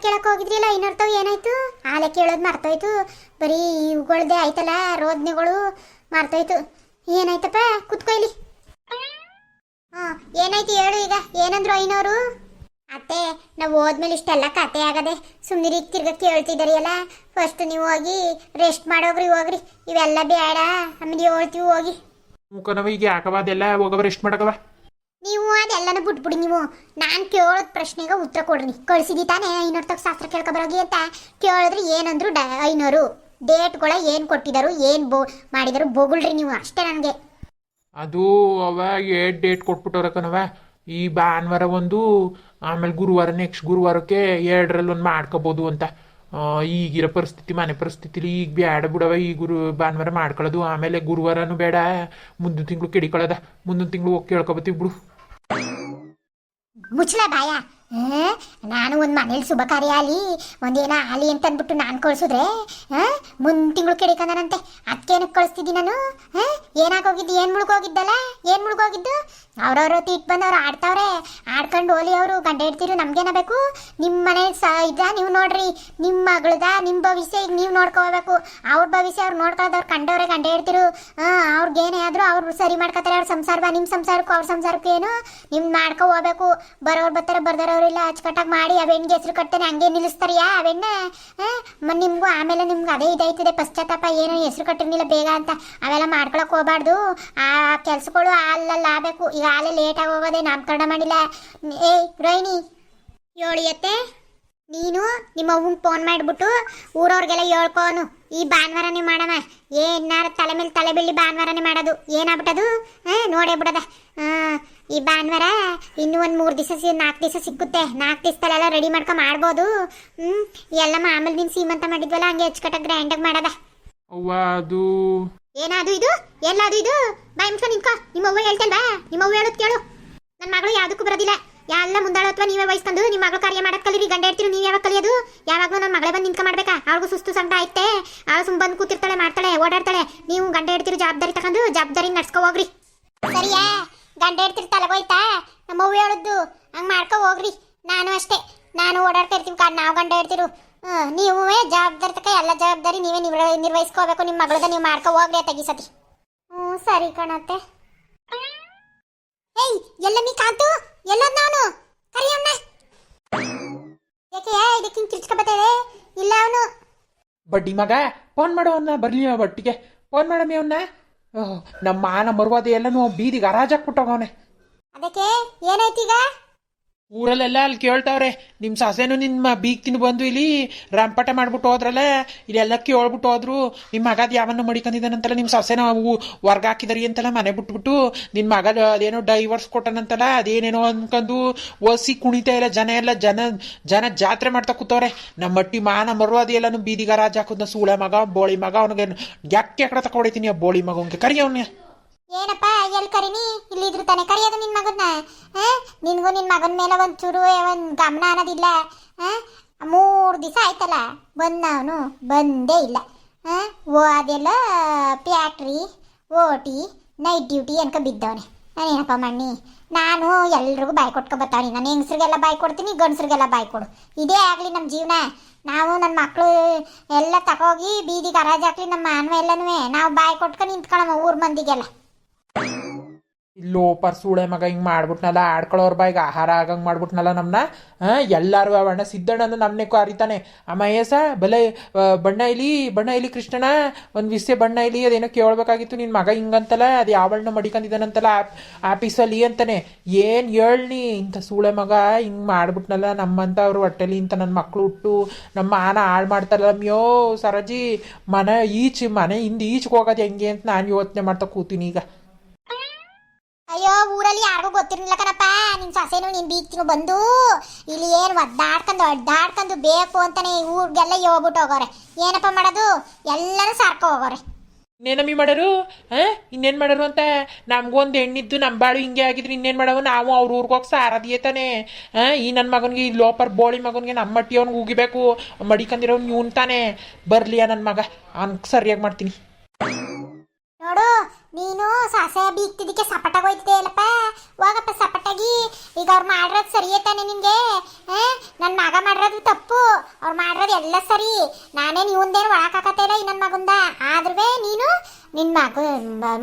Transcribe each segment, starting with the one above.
ಕೇಳಕ್ ಹೋಗಿದ್ರಿಲ್ಲ ಐನೂರ್ತವ್ ಏನಾಯ್ತು? ಆಲೆ ಕೇಳೋದು ಮರ್ತೋಯ್ತು. ಬರೀ ಇವುಗಳ್ದೆ ಆಯ್ತಲ್ಲ ರೋದನೆಗಳು ಮರ್ತೋಯ್ತು. ಏನಾಯ್ತಪ್ಪ ಕುತ್ಕೊ ಇಲ್ಲಿ. ಏನಾಯ್ತು ಹೇಳು ಈಗ. ಏನಂದ್ರು ಐನೋರು? ಅತ್ತೆ ನಾವು ಹೋದ್ಮೇಲೆ ಇಷ್ಟೆಲ್ಲ ಕತೆ ಆಗದೆ ಸುಮ್ಮನೆ ತಿರ್ಗ ಕೇಳ್ತಿದ್ದಾರಿ ಅಲ್ಲ. ಫಸ್ಟ್ ನೀವು ಹೋಗಿ ರೆಸ್ಟ್ ಮಾಡೋಗ್ರಿ, ಹೋಗ್ರಿ. ಇವೆಲ್ಲ ಬೇಡ, ಆಮೇಲೆ ಹೇಳ್ತೀವಿ ಹೋಗಿ. ಮುಖನವ ಈಗ ಯಾಕವ ಅದೆಲ್ಲ ಹೋಗವ ರೆಸ್ಟ್ ಮಾಡಕವ. ನೀವು ಅದೆಲ್ಲನ ಬಿಟ್ಬಿಡಿ. ನೀವು ನಾನು ಕೇಳೋದ್ ಪ್ರಶ್ನೆಗೆ ಉತ್ತರ ಕೊಡ್ರಿ. ಕಳ್ಸಿದಿ ತಾನೇ ಐನೂರು ತಕ್ಕ ಶಾಸ್ತ್ರ ಕೇಳ್ಕೊಬರೋಗಿ ಅಂತ ಕೇಳಿದ್ರಿ. ಏನಂದ್ರು ಐನೂರು ಡೇಟ್ಗಳ ಏನು ಕೊಟ್ಟಿದರು, ಏನು ಮಾಡಿದರು ಬೋಗುಳ್ರಿ ನೀವು ಅಷ್ಟೇ. ನನಗೆ ಅದು ಅವ 8 ಡೇಟ್ ಕೊಟ್ಬಿಟ್ಟವ್ರ ಕಣವ. ಈ ಭಾನುವಾರ ಒಂದು, ಆಮೇಲೆ ಗುರುವಾರ ನೆಕ್ಸ್ಟ್ ಗುರುವಾರಕ್ಕೆ 2ರಲ್ಲಿ ಒಂದು ಮಾಡ್ಕೋಬೋದು ಅಂತ. ಈಗಿರೋ ಪರಿಸ್ಥಿತಿ, ಮನೆ ಪರಿಸ್ಥಿತಿಲಿ ಈಗ ಬೇಡ ಬಿಡವ. ಈ ಭಾನುವಾರ ಮಾಡ್ಕೊಳ್ಳೋದು, ಆಮೇಲೆ ಗುರುವಾರನೂ ಬೇಡ. ಮುಂದಿನ ತಿಂಗಳು ಕೆಡಿಕೊಳ್ಳೋದ, ಮುಂದಿನ ತಿಂಗಳು ಹೋಗಿ ಕೇಳ್ಕೊಬತ್ತೀವಿ ಬಿಡು. ಮುಚ್ಚಲ ಬಾಯ. ನಾನು ಒಂದು ಮನೇಲಿ ಶುಭ ಕಾರ್ಯ ಆಲಿ ಒಂದೇನ ಆಲಿ ಅಂತ ಅಂದ್ಬಿಟ್ಟು ನಾನು ಕಳ್ಸಿದ್ರೆ ಮುಂದಿನ ತಿಂಗಳು ಕೆಡಿಕಂದನಂತೆ. ಅದಕ್ಕೇನಕ್ಕೆ ಕಳಿಸ್ತಿದ್ದಿ ನಾನು? ಏನಾಗೋಗಿದ್ದು? ಏನು ಮುಳುಗೋಗಿದ್ದಲ್ಲ? ಏನು ಮುಳುಗೋಗಿದ್ದು? ಅವ್ರವ್ರು ತೀಟ್ ಬಂದವ್ರು ಆಡ್ತಾವ್ರೆ, ಆಡ್ಕೊಂಡು ಹೋಲಿ. ಅವರು ಗಂಡ ಇಡ್ತೀರು, ನಮ್ಗೇನ ಬೇಕು? ನಿಮ್ಮ ಮನೆ ಇದ್ದ ನೀವು ನೋಡ್ರಿ. ನಿಮ್ಮ ಮಗಳದ ನಿಮ್ಮ ಭವಿಷ್ಯ ಈಗ ನೀವು ನೋಡ್ಕೋಬೇಕು. ಅವ್ರ ಭವಿಷ್ಯ ಅವ್ರು ನೋಡ್ಕೊಳ್ಳೋದವ್ರು ಕಂಡವ್ರೆ ಗಂಡ ಇಡ್ತಿರು. ಅವ್ರಿಗೇನೇ ಆದರೂ ಅವ್ರು ಸರಿ ಮಾಡ್ಕೊತಾರೆ. ಅವ್ರ ಸಂಸಾರ ನಿಮ್ಮ ಸಂಸಾರಕ್ಕೂ ಅವ್ರ ಸಂಸಾರಕ್ಕೂ ಏನು ನಿಮ್ಮ ಮಾಡ್ಕೊ ಹೋಗ್ಬೇಕು. ಬರೋರು ಬರ್ತಾರೆ, ಬರ್ದಾರವ್ರಿಲ್ಲ ಅಚ್ಚುಕಟ್ಟಾಗಿ ಮಾಡಿ ಅವೆಣ್ಣಿಗೆ ಹೆಸರು ಕಟ್ತಾನೆ ಹಂಗೆ ನಿಲ್ಲಿಸ್ತಾರಿಯಾ ಅವೆಣ್ಣ? ನಿಮಗೂ ಆಮೇಲೆ ನಿಮ್ಗೆ ಅದೇ ಇದಾಯ್ತದೆ ಪಶ್ಚಾತ್ತಾಪ, ಏನೋ ಹೆಸರು ಕಟ್ಟಿರ್ಲಿಲ್ಲ ಬೇಗ ಅಂತ. ಅವೆಲ್ಲ ಮಾಡ್ಕೊಳಕ್ಕೆ ಹೋಗ್ಬಾರ್ದು. ಆ ಕೆಲಸಗಳು ಅಲ್ಲಲ್ಲಿ ಆಗಬೇಕು. ಈಗ ಆಲೇ ಲೇಟಾಗಿ ಹೋಗೋದೆ, ನಾಮಕರಣ ಮಾಡಿಲ್ಲ. ಏಯ್ ರೋಹಿಣಿ ಹೇಳಿಯತ್ತೆ, ನೀನು ನಿಮ್ಮ ಅವ್ವಂಗೆ ಫೋನ್ ಮಾಡಿಬಿಟ್ಟು ಊರವ್ರಿಗೆಲ್ಲ ಹೇಳ್ಕೋನು ಈ ಭಾನುವಾರನೇ ಮಾಡಮ್ಮ. ಏನಾರು ತಲೆ ಮೇಲೆ ತಲೆ ಬೀಳಿ ಭಾನುವಾರನೇ ಮಾಡೋದು. ಏನಾಗ್ಬಿಟ್ಟದು? ನೋಡೇ ಬಿಡದ. ಈ ಭಾನುವಾರ ಇನ್ನೂ ಒಂದು 3 ದಿವಸ 4 ದಿವಸ ಸಿಕ್ಕುತ್ತೆ. 4 ದಿವಸದಲ್ಲೆಲ್ಲ ರೆಡಿ ಮಾಡ್ಬೋದು. ಎಲ್ಲ ಆಮೇಲೆ ನೀನು ಸೀಮಂತ ಮಾಡಿದ್ವಲ್ಲ ಹಂಗೆ ಅಚ್ಚುಕಟ್ಟಾಗಿ ಗ್ರ್ಯಾಂಡಾಗಿ ಮಾಡೋದ. ಅವ್ವ ಅದು ಏನಾದು ಇದು? ಎಲ್ಲದು ಇದು? ಬಾಯ್ ಮುಚ್ಕೊಂಡು ನಿಂತ್ಕೋ. ನಿಮ್ಮ ಅವ್ವ ಹೇಳ್ತಲ್ವಾ? ನಿಮ್ಮ ಅವ್ವ ಹೇಳೋದು ಕೇಳು. ನನ್ನ ಮಗಳು ಯಾವುದಕ್ಕೂ ಬರೋದಿಲ್ಲ. ಎಲ್ಲ ಮುಂದಾಳತ್ವ ನೀವೇ ವಹಿಸ್ಕೊಂಡು ನಿಮ್ಮ ಮಗಳು ಕಾರ್ಯ ಮಾಡಕ್ಕೆ ಕಲೀರಿ. ಗಂಡ ಇರ್ತೀರಿ, ನೀವು ಯಾವಾಗ ಕಲಿಯೋದು? ಯಾವಾಗಲೂ ನನ್ನ ಮಗಳೇ ಬಂದು ನಿಂತ್ಕ ಮಾಡ್ಬೇಕಾ? ಅವ್ರಿಗೂ ಸುಸ್ತು ಸಂಕಟ ಐತೆ. ಅವಳು ಸುಮ್ಮ ಬಂದು ಕೂತಿರ್ತಾಳೆ, ಮಾಡ್ತಾಳೆ, ಓಡಾಡ್ತಾಳೆ. ನೀವು ಗಂಡ ಇಡ್ತೀರಿ, ಜವಾಬ್ದಾರಿ ತಗೊಂಡು ಜವಾಬ್ದಾರಿ ನಡ್ಸ್ಕೊ ಹೋಗ್ರಿ. ಸರಿಯಾ? ಗಂಡ ಇಡ್ತೀರಿ ತಲೆಗೋಯ್ತಾ? ನಮ್ಮ ಅವ್ವ ಹೇಳದ್ದು ಹಂಗೆ ಮಾಡ್ಕೊ ಹೋಗ್ರಿ. ನಾನು ಅಷ್ಟೇ, ನಾನು ಓಡಾಡ್ತಾ ಇರ್ತೀವಿ ಕಾರಣ ನಾವು ಗಂಡ ಇಡ್ತಿರು. ನೀವೇ ಜವಾಬ್ದಾರಿ ತಕ ಎಲ್ಲ ಜವಾಬ್ದಾರಿ ನೀವೇ ನಿರ್ವಹಿಸ್ಕೋಬೇಕು. ನಿಮ್ಮ ಮಗಳದ ನೀವು ಮಾಡ್ಕೊ ಹೋಗ್ರಿ ತೆಗಿಸತಿ. ಸರಿ ಕಣತ್ತೆ. ಏಯ್ ಎಲ್ಲ ನೀ ಕಾಂತು ಎಲ್ಲೋದ್ ನಾನು ಕರಿಯಣ್ಣ. ಯಾಕೆ ಇದಕ್ಕೆ ಕಿರ್ಚ್ಕೊಬತ್ತೇವೆ? ಇಲ್ಲ ಅವನು ಬಡ್ಡಿ ಮಗ ಫೋನ್ ಮಾಡೋ ಅವನ್ನ ಬರ್ಲಿ ಒಟ್ಟಿಗೆ. ಫೋನ್ ಮಾಡಮ್ಮಿ ಅವನ್ನ. ನಮ್ಮ ಮಾನ ಮರುವಾದ ಎಲ್ಲನೂ ಬೀದಿಗೆ ಹರಾಜಾಕ್ಬಿಟ್ಟವನೆ. ಅದಕ್ಕೆ ಏನಾಯ್ತೀಗ? ಊರಲ್ಲೆಲ್ಲ ಅಲ್ಲಿ ಕೇಳ್ತಾವ್ರೆ, ನಿಮ್ಮ ಸೊಸೆನು ನಿಮ್ಮ ಬೀಗ್ತಿನ ಬಂದು ಇಲ್ಲಿ ರಂಪಾಟ ಮಾಡ್ಬಿಟ್ಟು ಹೋದ್ರಲ್ಲ, ಇಲ್ಲೆಲ್ಲ ಕೇಳ್ಬಿಟ್ಟು ಹೋದ್ರು. ನಿಮ್ಮ ಮಗದ ಯಾವನ್ನ ಮಡಿಕೊಂಡಿದ್ದಾನಂತಲ್ಲ, ನಿಮ್ಮ ಸೊಸೆನ ಹೊರ್ಗ ಹಾಕಿದಾರಿ ಅಂತಲ್ಲ, ಮನೆ ಬಿಟ್ಬಿಟ್ಟು. ನಿನ್ನ ಮಗ ಅದೇನೋ ಡೈವರ್ಸ್ ಕೊಟ್ಟನಂತಲ್ಲ, ಅದೇನೇನೋ ಅನ್ಕೊಂಡು ಒಸಿ ಕುಣಿತಾ ಇಲ್ಲ. ಜನ ಜಾತ್ರೆ ಮಾಡ್ತಾ ಕೂತವ್ರೆ. ನಮ್ಮ ಮಟ್ಟಿ ಮಾನ ಮರುವಾದ ಎಲ್ಲನೂ ಬೀದಿಗೆ ರಾಜ ಹಾಕುದ್ನ ಸೂಳೆ ಮಗ ಬೋಳಿ ಮಗ. ಅವನಿಗೆ ಯಾಕೆ ಕಡೆ ತಗೊಡಿತೀನಿ ಆ ಬೋಳಿ ಮಗ. ಅವನಿಗೆ ಕರಿ ಅವನೇ. ಏನಪ್ಪ ಎಲ್ಲಿ ಕರೀನಿ? ಇಲ್ಲಿದ್ರು ತಾನೆ ಕರಿಯೋದು ನಿನ್ನ ಮಗನ್ನ. ನಿನ್ಗೂ ನಿನ್ನ ಮಗನ ಮೇಲೆ ಒಂಚೂರು ಒಂದು ಗಮನ ಅನ್ನೋದಿಲ್ಲ. 3 ದಿವಸ ಆಯ್ತಲ್ಲ ಅವನು ಬಂದೇ ಇಲ್ಲ. ಅದೆಲ್ಲ ಫ್ಯಾಕ್ಟ್ರಿ ಓಟಿ ನೈಟ್ ಡ್ಯೂಟಿ ಅನ್ಕ ಬಿದ್ದವನೆ. ನಾನೇನಪ್ಪ ಮಣ್ಣಿ, ನಾನು ಎಲ್ರಿಗೂ ಬಾಯಿ ಕೊಟ್ಕೊ ಬರ್ತಾವನಿ. ನಾನು ಹೆಂಗಸ್ರಿಗೆಲ್ಲ ಬಾಯಿ ಕೊಡ್ತೀನಿ, ಗಂಡಸ್ರಿಗೆಲ್ಲ ಬಾಯಿ ಕೊಡು. ಇದೇ ಆಗಲಿ ನಮ್ಮ ಜೀವನ. ನಾವು ನನ್ನ ಮಕ್ಕಳು ಎಲ್ಲ ತಗೋಗಿ ಬೀದಿಗೆ ಹರಾಜ್ ಹಾಕ್ಲಿ ನಮ್ಮ ಮಾನವ ಎಲ್ಲನೂ ನಾವು ಬಾಯಿ ಕೊಟ್ಕೊಂಡು ನಿಂತ್ಕೊಳ್ಳಮ್ಮ ಊರ್ ಮಂದಿಗೆಲ್ಲ. ಲೋಪರ್ ಸೂಳೆ ಮಗ ಹಿಂಗೆ ಮಾಡ್ಬಿಟ್ನಲ್ಲ, ಆಡ್ಕೊಳ್ಳೋರ್ ಬಾಯಿಗೆ ಆಹಾರ ಆಗಂಗೆ ಮಾಡ್ಬಿಟ್ನಲ್ಲ ನಮ್ಮನ್ನ. ಎಲ್ಲರೂ ಅವಣ್ಣ ಸಿದ್ದಣ್ಣನು ನಮ್ಮನೆ ಕರಿತಾನೆ. ಮಹೇಶ ಬಲೆ ಬಣ್ಣ ಇಲ್ಲಿ ಕೃಷ್ಣಣ್ಣ ಒಂದು ವಿಷಯ ಬಣ್ಣ ಇಲ್ಲಿ ಅದೇನೋ ಕೇಳ್ಬೇಕಾಗಿತ್ತು. ನಿನ್ನ ಮಗ ಹಿಂಗಂತಲ್ಲ, ಅದು ಯಾವಣ್ಣ ಮಡಿಕೊಂಡಿದ್ದಾನಂತಲ್ಲ ಆಫೀಸಲ್ಲಿ ಅಂತಾನೆ. ಏನು ಹೇಳಿ ಇಂಥ ಸೂಳೆ ಮಗ ಹಿಂಗೆ ಮಾಡ್ಬಿಟ್ನಲ್ಲ ನಮ್ಮಂತ ಅವ್ರ ಹೊಟ್ಟೆಲಿ ಇಂಥ ನನ್ನ ಮಕ್ಕಳು ಹುಟ್ಟು ನಮ್ಮ ಮಾನ ಹಾಳು ಮಾಡ್ತಾರಲ್ಲ. ಮ್ಯೋ ಸರಜಿ ಮನೆ ಹಿಂದೆ ಈಚೆಗೆ ಹೋಗೋದು ಹೆಂಗೆ ಅಂತ ನಾನು ಯೋಚನೆ ಮಾಡ್ತಾ ಕೂತೀನಿ ಈಗ. ಅಯ್ಯೋ ಊರಲ್ಲಿ ಯಾರಿಗೂ ಗೊತ್ತಿರಲಿಲ್ಲ ಕಣಪ್ಪ. ನಿನ್ನ ಸೊಸೆನು ನಿನ್ನ ಬೀಗ್ತಿನೂ ಬಂದು ಇಲ್ಲಿ ಏನು ಅಡ್ಡಾಡ್ಕೊಂಡು ಬೇಕು ಅಂತಾನೆ ಊರಿಗೆಲ್ಲ ಹೋಗ್ಬಿಟ್ಟು ಹೋಗೋರೆ. ಏನಪ್ಪ ಮಾಡೋದು? ಎಲ್ಲರೂ ಸಾರ್ಕೊ ಹೋಗೋರೆ. ಇನ್ನೇನಮ್ಮಿ ಮಾಡೋರು? ಇನ್ನೇನು ಮಾಡೋರು ಅಂತ ನಮಗೂ ಒಂದು ಹೆಣ್ಣಿದ್ದು ನಮ್ಮ ಬಾಳು ಹಿಂಗೆ ಆಗಿದ್ರು ಇನ್ನೇನು ಮಾಡವು? ನಾವು ಅವ್ರ ಊರಿಗೆ ಹೋಗಿ ಸಾರದಿಯೇ ತಾನೆ. ಈ ನನ್ನ ಮಗನಿಗೆ, ಈ ಲೋಪರ್ ಬೋಳಿ ಮಗನಿಗೆ ನಮ್ಮ ಮಟ್ಟಿ ಅವ್ನಿಗೆ ಉಗಿಬೇಕು. ಮಡಿಕಂದಿರೋನು ಇವ್ನು ತಾನೆ. ಬರಲಿಯ ನನ್ನ ಮಗ, ಅವ್ನಿಗೆ ಸರಿಯಾಗಿ ಮಾಡ್ತೀನಿ. ನೋಡು, ನೀನು ಸಾಸೆ ಬೀಗ್ತಿದ್ದಕ್ಕೆ ಸಪಟಾಗಿ ಹೋಯ್ತಿದೆ ಅಲ್ಲಪ್ಪ. ಹೋಗಪ್ಪ ಸಪಟಾಗಿ. ಈಗ ಅವ್ರು ಮಾಡಿರೋದು ಸರಿಯೇ ತಾನೆ ನಿನಗೆ? ನನ್ನ ಮಗ ಮಾಡಿರೋದು ತಪ್ಪು. ಅವ್ರು ಮಾಡಿರೋದು ಎಲ್ಲ ಸರಿ. ನಾನೇನು ಇವಂದೇನು ಒಳಕಾಕತ್ತೆ ಇಲ್ಲ ಈ ನನ್ನ ಮಗಂದ. ಆದ್ರೂ ನೀನು ನಿನ್ನ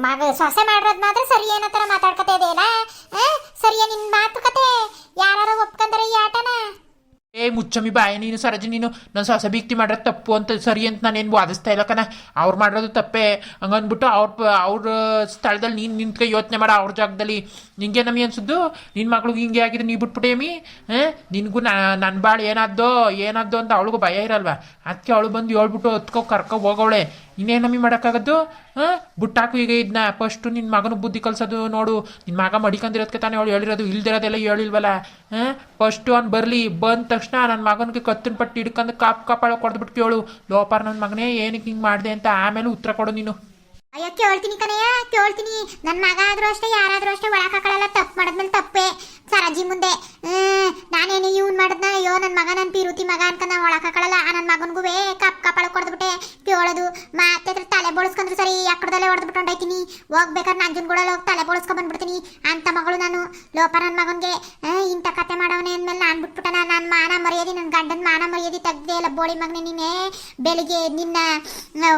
ಮಗ ಸೊಸೆ ಮಾಡಿರೋದು ಮಾತ್ರ ಸರಿ ಏನೋ ಥರ ಮಾತಾಡ್ಕತೆ ಇದೆಯಲ್ಲ. ಸರಿಯಾ ನಿನ್ನ ಮಾತುಕತೆ? ಯಾರು ಒಪ್ಕೊಂಡ್ರೆ ಈ ಆಟನ? ಏ ಮುಚ್ಚಮ್ಮಿ ಬಾಯ ನೀನು ಸರಜಿ, ನೀನು ನನ್ನ ಸೊಸೆ ಬೀಕ್ತಿ ಮಾಡೋದು ತಪ್ಪು ಅಂತ ಸರಿ ಅಂತ ನಾನೇನು ವಾದಿಸ್ತಾ ಇಲ್ಲ ಕಣ. ಅವ್ರು ಮಾಡೋದು ತಪ್ಪೇ ಹಂಗಂದ್ಬಿಟ್ಟು ಅವ್ರ ಸ್ಥಳದಲ್ಲಿ ನೀನು ನಿಂತ್ಕೊ ಯೋಚನೆ ಮಾಡ. ಅವ್ರ ಜಾಗದಲ್ಲಿ ನಿಂಗೆ ನಮಗೆ ಅನ್ಸುದ್ದು ನಿನ್ನ ಮಕ್ಳಿಗೆ ಹಿಂಗೆ ಆಗಿದೆ ನೀ ಬಿಟ್ಬಿಟ್ಟೇಮಿ. ನಿನಗೂ ನನ್ನ ಬಾಳು ಏನಾದ್ದೋ ಅಂತ ಅವಳಿಗೂ ಭಯ ಇರಲ್ವಾ? ಅದಕ್ಕೆ ಅವಳು ಬಂದು ಹೇಳ್ಬಿಟ್ಟು ಹೊತ್ಕೊ ಕರ್ಕೊ ಹೋಗವಳೆ. ಇನ್ನೇನು ನಮಗೆ ಮಾಡೋಕ್ಕಾಗದ್ದು? ಬುಟ್ಟಾಕು ಈಗ ಇದನ್ನ ಫಸ್ಟು ನಿನ್ನ ಮಗನ ಬುದ್ಧಿ ಕಲ್ಸೋದು ನೋಡು. ನಿನ್ನ ಮಗ ಮಡಿಕೊಂಡಿರೋದಕ್ಕೆ ತಾನೇ ಅವಳು ಹೇಳಿರೋದು, ಇಲ್ದಿರೋದೆಲ್ಲ ಹೇಳಿಲ್ವಲ್ಲ. ಫಸ್ಟು ಅವ್ನು ಬರಲಿ, ಬಂದ ತಕ್ಷಣ ನನ್ನ ಮಗನಿಗೆ ಕತ್ತಿನ ಪಟ್ಟಿ ಹಿಡ್ಕೊಂಡು ಕಾಪಾಳ ಕೊಡ್ದುಬಿಟ್ಟು ಕೇಳು, ಲೋಪಾರ ನನ್ನ ಮಗನೇ ಏನಕ್ಕೆ ಹಿಂಗೆ ಮಾಡಿದೆ ಅಂತ. ಆಮೇಲೆ ಉತ್ತರ ಕೊಡು ನೀನು. ಅಯ್ಯೋ ಕೇಳ್ತೀನಿ ಕಣಯ್ಯ, ಕೇಳ್ತೀನಿ. ನನ್ನ ಮಗ ಆದ್ರೂ ಅಷ್ಟೇ, ಯಾರಾದ್ರೂ ಅಷ್ಟೇ ಒಳಕಾಕಳೆಲ್ಲ ತಪ್ಪು ಮಾಡಿದ್ಮೇಲೆ ತಪ್ಪೇ ಸರಜಿ ಮುಂದೆ. ನಾನೇನು ಇವ್ನು ಮಾಡಿದ್ನ, ಅಯ್ಯೋ ನನ್ನ ಮಗ ನನ್ನ ಪಿರುತಿ ಮಗ ಅನ್ಕೊಂಡ ಒಳಕಾಕಳಲ್ಲ. ನನ್ನ ಮಗನಿಗೂ ಕಪಾಳ ಕೊಡ್ದ್ಬಿಟ್ಟೆ ಕೇಳೋದು. ಮತ್ತೆ ತಲೆ ಬೋಳಿಸ್ಕೊಂಡ್ರು ಸರಿ ಅಕ್ಕಡದಲ್ಲೇ ಹೊಡೆದ್ಬಿಟ್ಟು ಹೊಂಟೈತೀನಿ. ಹೋಗ್ಬೇಕಾದ್ರೆ ನಂಜನಗೂಡಲ್ಲಿ ಹೋಗಿ ತಲೆ ಬೋಳಿಸ್ಕೊಂಡ್ ಬಂದ್ಬಿಡ್ತೀನಿ ಅಂತ ಮಗಳು ನಾನು. ಲೋಪ ನನ್ನ ಮಗನಿಗೆ ಇಂಥ ಕತೆ ಮಾಡವನೇ ಅಂದಮೇಲೆ ನಾನು ಬಿಟ್ಬಿಟ್ಟನ. ನನ್ನ ಮಾನ ಮರ್ಯಾದೆ, ನನ್ನ ಗಂಡನ ಮಾನ ಮರ್ಯಾದೆ ತೆಗ್ದೆ ಇಲ್ಲ ಬೋಳಿ ಮಗನೇ ನೀನೇ. ಬೆಳಿಗ್ಗೆ ನಿನ್ನ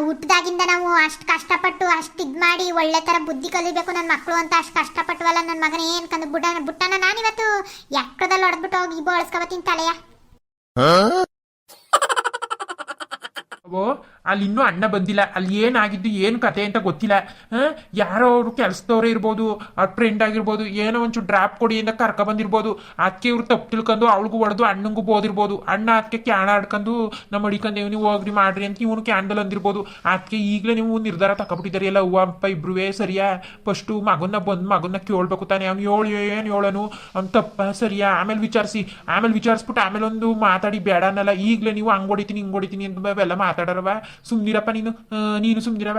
ಹುಟ್ಟಿದಾಗಿಂದ ನಾವು ಅಷ್ಟು ಕಷ್ಟಪಟ್ಟು ಅಷ್ಟು ಇದು ಮಾಡಿ ಒಳ್ಳೆ ಥರ ಬುದ್ಧಿ ಕಲಿಬೇಕು ನನ್ನ ಮಕ್ಕಳು ಅಂತ ಅಷ್ಟು ಕಷ್ಟಪಟ್ಟವಲ್ಲ. ನನ್ನ ಮಗನ ಏನ್ಕಂದು ಬುಟ್ಟನ ನಾನಿವತ್ತು ಎಕ್ಕಡದಲ್ಲಿ ಹೊಡೆದ್ಬಿಟ್ಟು ಹೋಗಿ ಬೋಳಿಸ್ಕೊಬತ್ತೀನಿ ತಲೆಯ. ಅಲ್ಲಿ ಇನ್ನೂ ಅಣ್ಣ ಬಂದಿಲ್ಲ. ಅಲ್ಲಿ ಏನಾಗಿದ್ದು ಏನು ಕತೆ ಅಂತ ಗೊತ್ತಿಲ್ಲ. ಯಾರೋ ಅವರು ಕೆಲಸದವ್ರೇ ಇರ್ಬೋದು, ಅವ್ರ ಫ್ರೆಂಡ್ ಆಗಿರ್ಬೋದು, ಏನೋ ಒಂಚೂರು ಡ್ರಾಪ್ ಕೊಡಿ ಅಂತ ಕರ್ಕ ಬಂದಿರ್ಬೋದು. ಅದಕ್ಕೆ ಇವ್ರು ತಪ್ಪು ತಿಳ್ಕೊಂಡು ಅವಳಿಗೂ ಹೊಡೆದು ಅಣ್ಣಂಗೂ ಬೋದಿರ್ಬೋದು. ಅಣ್ಣ ಅದಕ್ಕೆ ಕ್ಯಾಣ ಆಡ್ಕೊಂಡು ನಮ್ಮ ಹಿಡಿಕೊಂಡು ನೀವು ಹೋಗ್ರಿ ಮಾಡ್ರಿ ಅಂತ ಇವನು ಕ್ಯಾನ್ದಲ್ಲಿ ಅಂದಿರ್ಬೋದು. ಅದಕ್ಕೆ ಈಗಲೇ ನೀವು ನಿರ್ಧಾರ ತಗೊಬಿಟ್ಟಿದ್ದಾರೆ ಎಲ್ಲ ಹೂವು ಅಪ್ಪ ಇಬ್ರುವೇ ಸರಿಯಾ? ಫಸ್ಟು ಮಗನ್ನ ಕೇಳ್ಬೇಕು ತಾನೆ. ಅವ್ನು ಏನು ಹೇಳೋನು ಅವ್ನು ತಪ್ಪ ಸರಿಯಾ? ಆಮೇಲೆ ವಿಚಾರಿಸ್ಬಿಟ್ಟು ಆಮೇಲೆ ಒಂದು ಮಾತಾಡಿ ಬೇಡ ಅನ್ನಲ್ಲ. ಈಗಲೇ ನೀವು ಹಂಗೆ ಹೊಡಿತೀನಿ ಅಂತ ಎಲ್ಲ ಮಾತಾಡರವ. ಸುಮ್ನಿರಪ್ಪ ನೀನು ಸುಮ್ನಿರವ.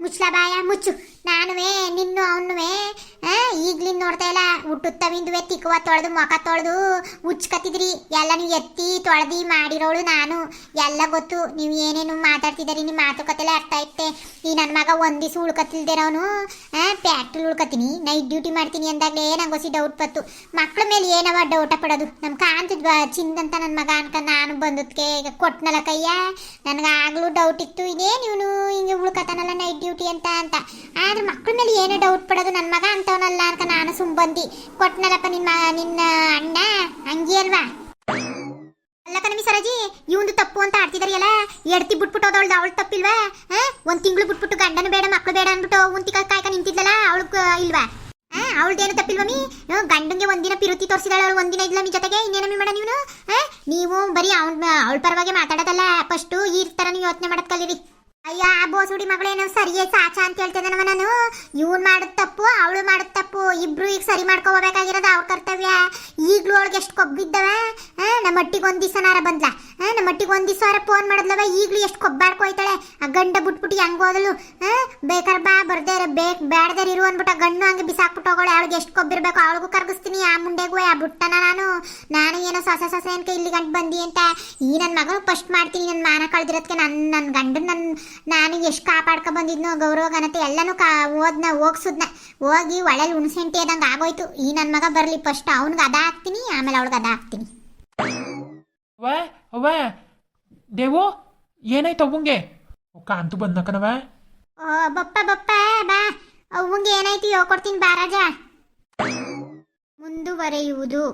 ಮುಚ್ಚಲ ಬಾಯ ಮುಚ್ಚು. ನಾನುವೇ ನಿನ್ನು ಅವನುವೇ ಈಗ್ಲಿಂದ ನೋಡ್ತಾ ಇಲ್ಲ. ಹುಟ್ಟುತ್ತವಿಂದುವೆ ತಿಕ್ಕುವ ತೊಳೆದು ಮೊಕ ತೊಳೆದು ಉಚ್ಕತ್ತಿದ್ರಿ ಎಲ್ಲ. ನೀವು ಎತ್ತಿ ತೊಳೆದಿ ಮಾಡಿರೋಳು ನಾನು. ಎಲ್ಲ ಗೊತ್ತು ನೀವು ಏನೇನು ಮಾತಾಡ್ತಿದ್ದೀರಿ. ನಿಮ್ಮ ಮಾತುಕತೆಲ್ಲ ಅರ್ಥ ಐತೆ. ಈ ನನ್ನ ಮಗ ಒಂದು ದಿವಸ ಉಳ್ಕೊತಿಲ್ದಿರೋನು ಪ್ಯಾಕ್ಟ್ರಿ ಉಳ್ಕೊತೀನಿ, ನೈಟ್ ಡ್ಯೂಟಿ ಮಾಡ್ತೀನಿ ಅಂದಾಗಲೇ ನಂಗೆ ಹೊಸಿ ಡೌಟ್ ಬತ್ತು. ಮಕ್ಳ ಮೇಲೆ ಏನವ ಡೌಟ ಪಡೋದು? ನಮ್ ಕಾಂತಿದ್ವ ಚಿಂದಂತ ನನ್ನ ಮಗ ಅನ್ಕೊಂಡು ನಾನು ಬಂದದ್ಕೆ ಕೊಟ್ನಲ್ಲ ಕಯ್ಯ. ನನಗೆ ಆಗ್ಲೂ ಡೌಟ್ ಇತ್ತು, ಇದೇನು ಇವನು ಹಿಂಗೆ ಉಳ್ಕತಾನಲ್ಲ ನೈಟ್ ಡ್ಯೂಟಿ ಅಂತ. ಆದ್ರೆ ಮಕ್ಳ ಮೇಲೆ ಏನೋ ಡೌಟ್ ಪಡೋದು? ನನ್ನ ಮಗ ಅಂತವನಲ್ಲ ಅನ್ಕ ನಾನು ಸುಂಬಂದಿ ಕೊಟ್ನಲ್ಲಪ್ಪ ನಿನ್ನ ಅಣ್ಣ. ಹಂಗೆ ಅಲ್ವಾ? ಅಲ್ಲ ಕಣಮಿ ಸರಜಿ, ಇವಂದು ತಪ್ಪು ಅಂತ ಆಡ್ತಿದಾರಿಯಲ್ಲ. ಎಡ್ತಿ ಬಿಟ್ಬಿಟ್ಟು ಹೋದವಳ್ದು ಅವಳು ತಪ್ಪಿಲ್ವಾ? ಒಂದು ತಿಂಗಳು ಬಿಟ್ಬಿಟ್ಟು ಗಂಡನು ಬೇಡ ಮಕ್ಳು ಬೇಡ ಅಂದ್ಬಿಟ್ಟು ಉಂತಿ ಕಾಯ್ಕ ನಿಂತಿದ್ಲಲ್ಲ ಅವಳು ಇಲ್ವಾ? ಅವಳದೇನು ತಪ್ಪಿಲ್ವಮಿ? ಗಂಡಂಗೆ ಒಂದಿನ ಪಿರುತಿ ತೋರಿಸಿದಾಳ, ಅವಳು ಒಂದಿನ ಇದ್ಲ ಮಿ ಜೊತೆಗೆ. ಇನ್ನೇನಮ್ಮಿ ಮೇಡ ನೀವು ಬರೀ ಅವಳ ಪರವಾಗಿ ಮಾತಾಡೋದಲ್ಲ, ಫಸ್ಟು ಈ ಥರ ನೀವು ಯೋಚನೆ ಮಾಡೋದು ಕಲೀರಿ. ಅಯ್ಯ ಆ ಬೋಸುಡಿ ಮಗಳೇನೋ ಸರಿಯೇ ಸಾಚಾ ಅಂತ ಹೇಳ್ತಿದ್ದಾನವ ನಾನು. ಇವನ್ ಮಾಡೋದು ತಪ್ಪು, ಅವಳು ಮಾಡೋದು ತಪ್ಪು. ಇಬ್ರು ಈಗ ಸರಿ ಮಾಡ್ಕೋಬೇಕಾಗಿರೋದು ಅವ್ರ ಕರ್ತವ್ಯ. ಈಗ್ಲೂ ಅವಳಿಗೆ ಎಷ್ಟು ಕೊಬ್ಬಿದ್ದವ. ನಮ್ಮ ಮಟ್ಟಿಗೆ ಒಂದ್ ದಿವಸನಾರ ಬಂದ್ಲ, ನಮ್ಮ ಮಟ್ಟಿಗೆ ಒಂದ್ ದಿವಸ ಫೋನ್ ಮಾಡಿದ್ಲವ. ಈಗ್ಲೂ ಎಷ್ಟು ಕೊಬ್ಬಾಡ್ಕೋಯ್ತಾಳೆ. ಆ ಗಂಡ ಬಿಟ್ಬಿಟ್ಟು ಹೆಂಗ್ ಹೋದಳು? ಬೇಕಾರೆ ಬಾ ಬರ್ದೇ ಬೇಡದೇ ಇರು ಅಂದ್ಬಿಟ್ಟು ಆ ಗಂಡು ಹಂಗೆ ಬಿಸಾಕ್ಬಿಟ್ಟು ಹೋಗೋಳೆ. ಅವಳಿಗೆ ಎಷ್ಟು ಕೊಬ್ಬಿರ್ಬೇಕು? ಅವಳಿಗೂ ಕರ್ಗಿಸ್ತೀನಿ ಆ ಮುಂಡೆಗೂ. ಆ ಬುಟ್ಟನ ನಾನು ಏನೋ ಸೊಸೆ ಅನ್ಕ ಇಲ್ಲಿ ಗಂಟು ಬಂದಿ ಅಂತ. ಈ ನನ್ನ ಮಗನು ಫಸ್ಟ್ ಮಾಡ್ತೀನಿ. ನನ್ನ ಮಾನ ಕಳೆದಿರೋದಕ್ಕೆ ನನ್ನ ಗಂಡನ ನಾನು ಎಷ್ಟು ಕಾಪಾಡ್ಕೊ ಬಂದಿದ್ನೋ ಗೌರವ ಘನತೆ ಎಲ್ಲನೂ ಹೋಗ್ಸುದ್ನ. ಹೋಗಿ ಒಳ್ಳೆಲಿ ಹುಣಸೆಂಟಿ ಅದಂಗೆ ಆಗೋಯ್ತು. ಈ ನನ್ನ ಮಗ ಬರಲಿ, ಫಸ್ಟ್ ಅವ್ನಿಗೆ ಅದ ಹಾಕ್ತೀನಿ, ಆಮೇಲೆ ಅವಳಿಗೆ ಅದ ಹಾಕ್ತೀನಿ. ಅವ್ವ ದೇವು ಏನಾಯ್ತು ಅವ್ವಂಗೆ? ಕಾಂತು ಬಂದಕನವ. ಬಪ್ಪ ಬಾ. ಅವ್ವಂಗೆ ಏನಾಯ್ತು ಹೇಳ್ಕೊಡ್ತೀನಿ ಬಾ ರಾಜ. ಮುಂದುವರೆಯುವುದು.